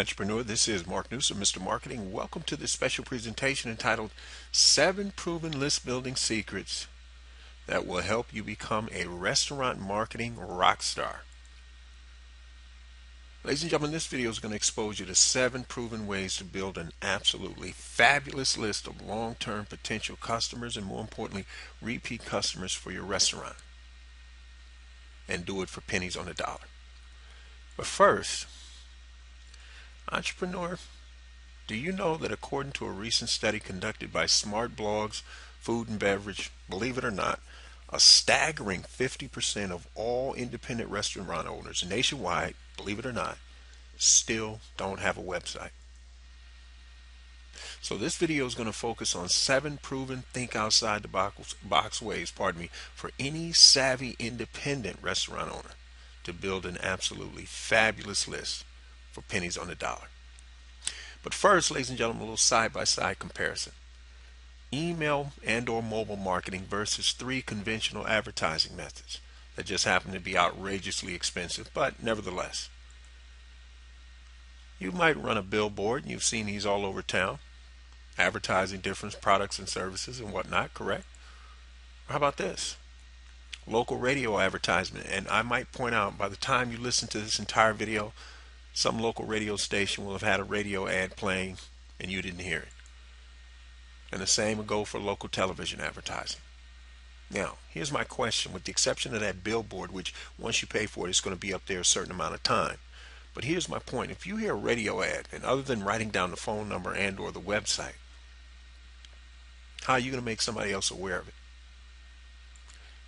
entrepreneur. This is Mark Newsom, Mr. Marketing. Welcome to this special presentation entitled 7 Proven List Building Secrets that will help you become a restaurant marketing rock star. Ladies and gentlemen, this video is going to expose you to 7 proven ways to build an absolutely fabulous list of long-term potential customers and, more importantly, repeat customers for your restaurant. And do it for pennies on the dollar. But first, entrepreneur, do you know that according to a recent study conducted by Smart Blogs Food and Beverage, believe it or not, a staggering 50% of all independent restaurant owners nationwide, believe it or not, still don't have a website. So this video is going to focus on 7 proven think outside the box ways, for any savvy independent restaurant owner to build an absolutely fabulous list for pennies on the dollar. But first, ladies and gentlemen, a little side-by-side comparison. Email and or mobile marketing versus 3 conventional advertising methods that just happen to be outrageously expensive, but nevertheless. You might run a billboard, and you've seen these all over town, advertising different products and services and whatnot, correct? How about this? Local radio advertisement, and I might point out, by the time you listen to this entire video, some local radio station will have had a radio ad playing and you didn't hear it. And the same will go for local television advertising. Now, here's my question, with the exception of that billboard, which once you pay for it, it's going to be up there a certain amount of time. But here's my point. If you hear a radio ad, and other than writing down the phone number and or the website, how are you going to make somebody else aware of it?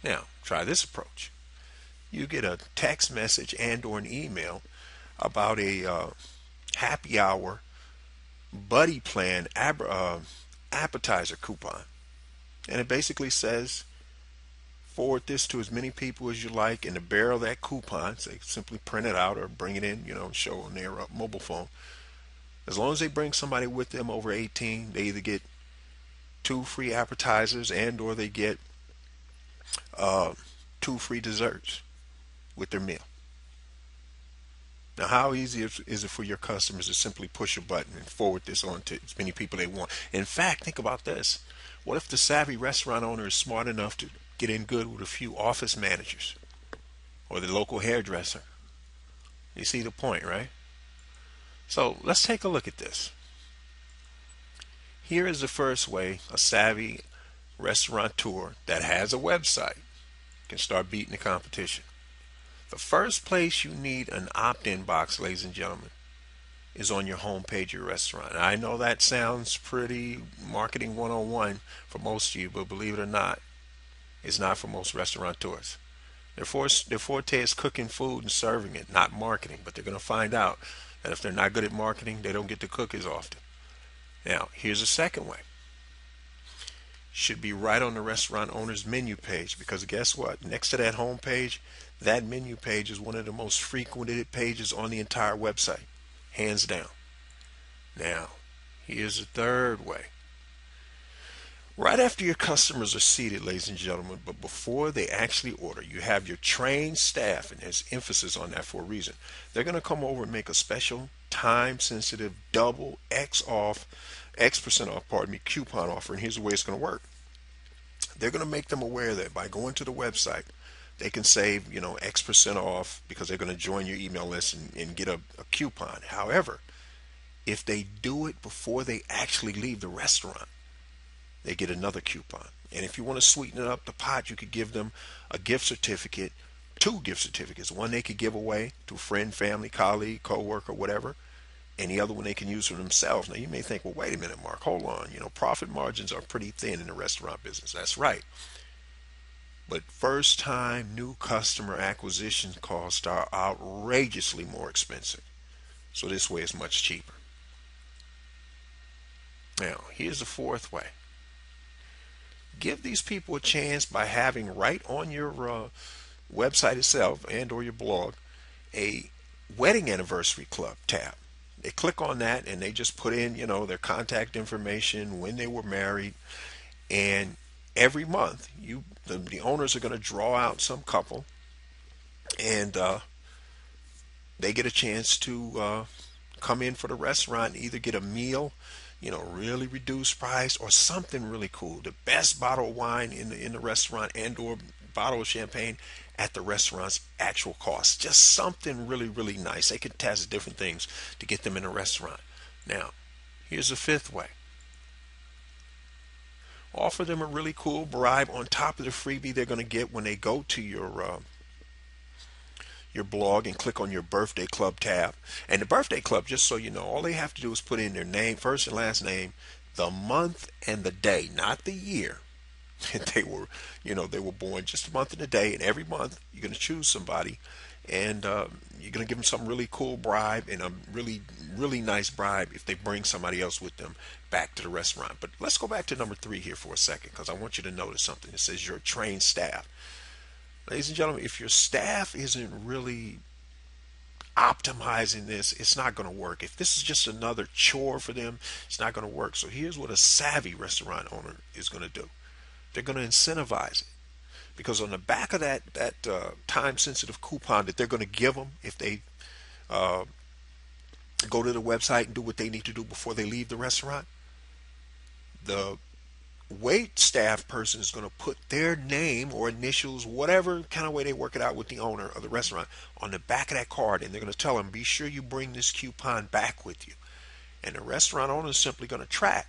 Now, try this approach. You get a text message and or an email about a happy hour buddy plan appetizer coupon. And it basically says, forward this to as many people as you like, and the bearer of that coupon, so they simply print it out or bring it in, and show on their mobile phone. As long as they bring somebody with them over 18, they either get 2 free appetizers and or they get 2 free desserts with their meal. Now, how easy is it for your customers to simply push a button and forward this on to as many people they want? In fact, think about this. What if the savvy restaurant owner is smart enough to get in good with a few office managers or the local hairdresser? You see the point, right? So let's take a look at this. Here is the first way a savvy restaurateur that has a website can start beating the competition. The first place you need an opt-in box, ladies and gentlemen, is on your homepage of your restaurant. I know that sounds pretty marketing 101 for most of you, but believe it or not, it's not for most restaurateurs. Their forte is cooking food and serving it, not marketing, but they're going to find out that if they're not good at marketing, they don't get to cook as often. Now, here's a second way. Should be right on the restaurant owner's menu page, because guess what? Next to that home page, that menu page is one of the most frequented pages on the entire website, hands down. Now, here's a third way. Right after your customers are seated, ladies and gentlemen, but before they actually order, you have your trained staff, and there's emphasis on that for a reason. They're going to come over and make a special time-sensitive double X percent off, coupon offer, and here's the way it's going to work. They're going to make them aware that by going to the website, they can save, X percent off because they're going to join your email list and get a coupon. However, if they do it before they actually leave the restaurant, they get another coupon. And if you want to sweeten it up the pot, you could give them a gift certificate, 2 gift certificates. One they could give away to a friend, family, colleague, co-worker, whatever, and the other one they can use for themselves. Now, you may think, well, wait a minute, Mark, hold on. Profit margins are pretty thin in the restaurant business. That's right. But first-time new customer acquisition costs are outrageously more expensive. So this way is much cheaper. Now, here's the fourth way. Give these people a chance by having right on your website itself and or your blog a wedding anniversary club tab. They click on that and they just put in, their contact information, when they were married, and every month the owners are going to draw out some couple, and they get a chance to come in for the restaurant and either get a meal, really reduced price, or something really cool. The best bottle of wine in the restaurant, and or bottle of champagne at the restaurant's actual cost. Just something really, really nice. They can test different things to get them in a restaurant. Now, here's the fifth way. Offer them a really cool bribe on top of the freebie they're going to get when they go to your blog and click on your birthday club tab. And the birthday club, just so you know, all they have to do is put in their name, first and last name, the month and the day, not the year. They were born, just a month and a day, and every month you're going to choose somebody, and you're going to give them some really cool bribe, and a really, really nice bribe if they bring somebody else with them back to the restaurant. But let's go back to number 3 here for a second, because I want you to notice something. It says your trained staff. Ladies and gentlemen, if your staff isn't really optimizing this, it's not going to work. If this is just another chore for them, it's not going to work. So here's what a savvy restaurant owner is going to do. They're going to incentivize it, because on the back of that time-sensitive coupon that they're going to give them if they go to the website and do what they need to do before they leave the restaurant, the wait staff person is going to put their name or initials, whatever kind of way they work it out with the owner of the restaurant, on the back of that card, and they're going to tell them, be sure you bring this coupon back with you. And the restaurant owner is simply going to track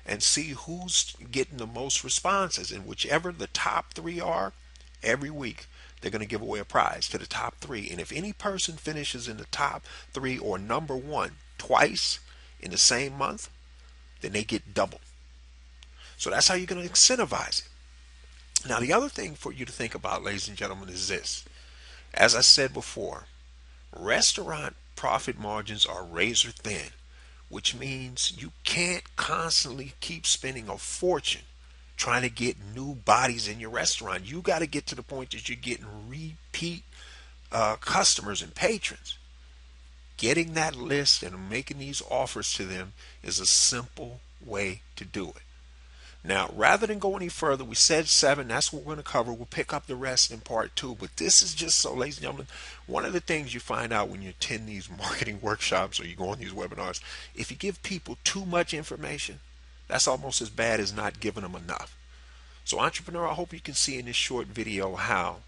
and see who's getting the most responses, and whichever the top 3 are, every week they're going to give away a prize to the top 3. And if any person finishes in the top 3 or number 1 twice in the same month, then they get double. So that's how you're going to incentivize it. Now, the other thing for you to think about, ladies and gentlemen, is this. As I said before, restaurant profit margins are razor thin, which means you can't constantly keep spending a fortune trying to get new bodies in your restaurant. You got to get to the point that you're getting repeat customers and patrons. Getting that list and making these offers to them is a simple way to do it. Now, rather than go any further, we said 7. That's what we're going to cover. We'll pick up the rest in part 2. But this is just so, ladies and gentlemen, one of the things you find out when you attend these marketing workshops or you go on these webinars, if you give people too much information, that's almost as bad as not giving them enough. So, entrepreneur, I hope you can see in this short video how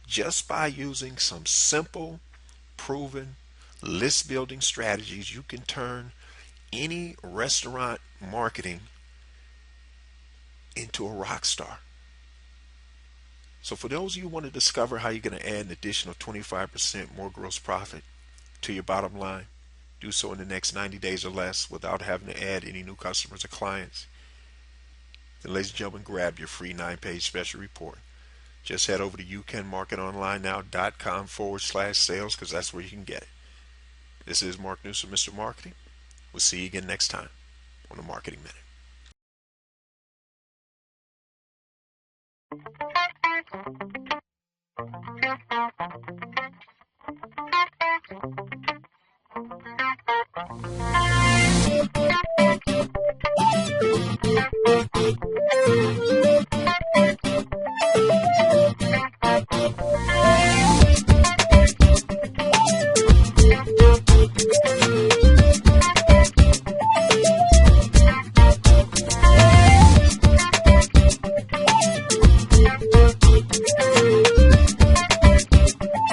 just by using some simple, proven list building strategies, you can turn any restaurant marketing into a rock star. So for those of you who want to discover how you're going to add an additional 25% more gross profit to your bottom line, do so in the next 90 days or less without having to add any new customers or clients, then ladies and gentlemen, grab your free 9-page special report. Just head over to youcanmarketonlinenow.com/sales, because that's where you can get it. This is Mark Newsom, Mr. Marketing. We'll see you again next time on the Marketing Minute.